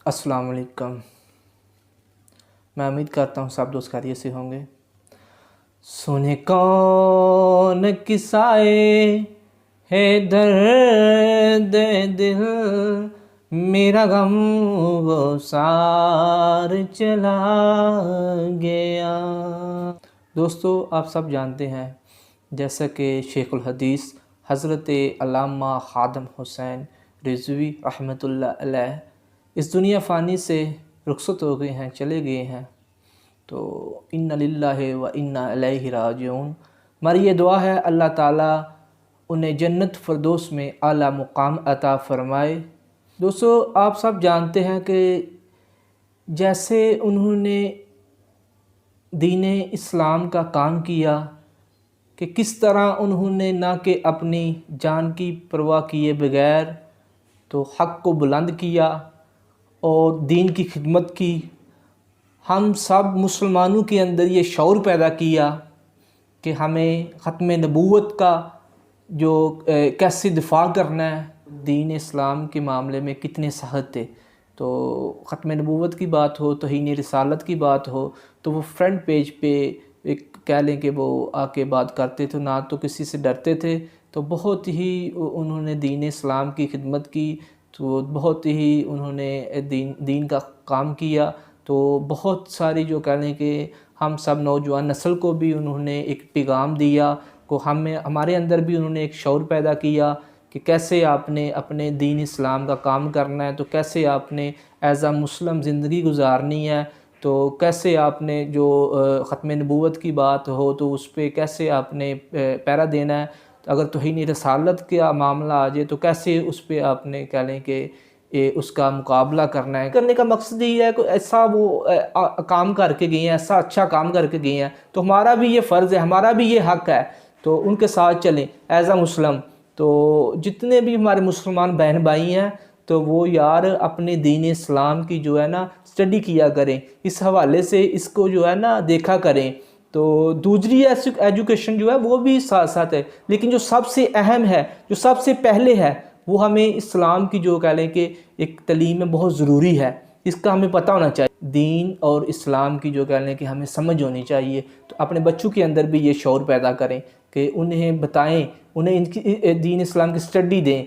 अस्सलाम वालेकुम। मैं उम्मीद करता हूँ सब दोस्त खैरियत से होंगे। सुने कौन किस्साए है दर्द दिल, मेरा गम वो सार चला गया। दोस्तों, आप सब जानते हैं जैसा कि शेखुल हदीस हज़रत अल्लामा ख़ादम हुसैन रिज़वी रहमतुल्लाह अलैह इस दुनिया फ़ानी से रुखसत हो गए हैं, चले गए हैं। तो इन्ना लिल्लाहि व इन्ना इलैहि राजिऊन। हमारी ये दुआ है अल्लाह ताला उन्हें जन्नत फ़िरदौस में आला मुकाम अता फ़रमाए। दोस्तों, आप सब जानते हैं कि जैसे उन्होंने दीन इस्लाम का काम किया कि किस तरह उन्होंने ना कि अपनी जान की परवाह किए बगैर तो हक़ को बुलंद किया और दीन की खिदमत की। हम सब मुसलमानों के अंदर ये शऊर पैदा किया कि हमें ख़त्म नबूवत का जो कैसे दिफा करना है। दीन इस्लाम के मामले में कितने सख्त थे। तो ख़त्म नबूवत की बात हो, तौहीन रिसालत की बात हो, तो वो फ्रंट पेज पे एक कह लें कि वो आके बात करते थे, ना तो किसी से डरते थे। तो बहुत ही उन्होंने दीन इस्लाम की खिदमत की, तो बहुत ही उन्होंने दीन का काम किया। तो बहुत सारी जो कह लें कि हम सब नौजवान नस्ल को भी उन्होंने एक पैगाम दिया को हमारे अंदर भी उन्होंने एक शऊर पैदा किया कि कैसे आपने अपने दीन इस्लाम का काम करना है, तो कैसे आपने एज़ आ मुस्लिम ज़िंदगी गुजारनी है, तो कैसे आपने जो ख़त्म नबूवत की बात हो तो उस पर कैसे आपने पहरा देना है। तो अगर तौहीन रिसालत का मामला आ जाए तो कैसे उस पर आपने कह लें कि उसका मुकाबला करना है। करने का मकसद ही है कि ऐसा वो काम करके गए हैं, ऐसा अच्छा काम करके गए हैं, तो हमारा भी ये फ़र्ज़ है, हमारा भी ये हक़ है, तो उनके साथ चलें एज़ आ मुस्लिम। तो जितने भी हमारे मुसलमान बहन भाई हैं तो वो यार अपने दीन इस्लाम की जो है ना स्टडी किया करें, इस हवाले से इसको जो है ना देखा करें। तो दूसरी एजुकेशन जो है वो भी साथ साथ है, लेकिन जो सबसे अहम है, जो सबसे पहले है, वो हमें इस्लाम की जो कह लें कि एक तालीम में बहुत ज़रूरी है, इसका हमें पता होना चाहिए। दीन और इस्लाम की जो कह लें कि हमें समझ होनी चाहिए। तो अपने बच्चों के अंदर भी ये शऊर पैदा करें कि उन्हें बताएं, उन्हें इनकी दीन इस्लाम की स्टडी दें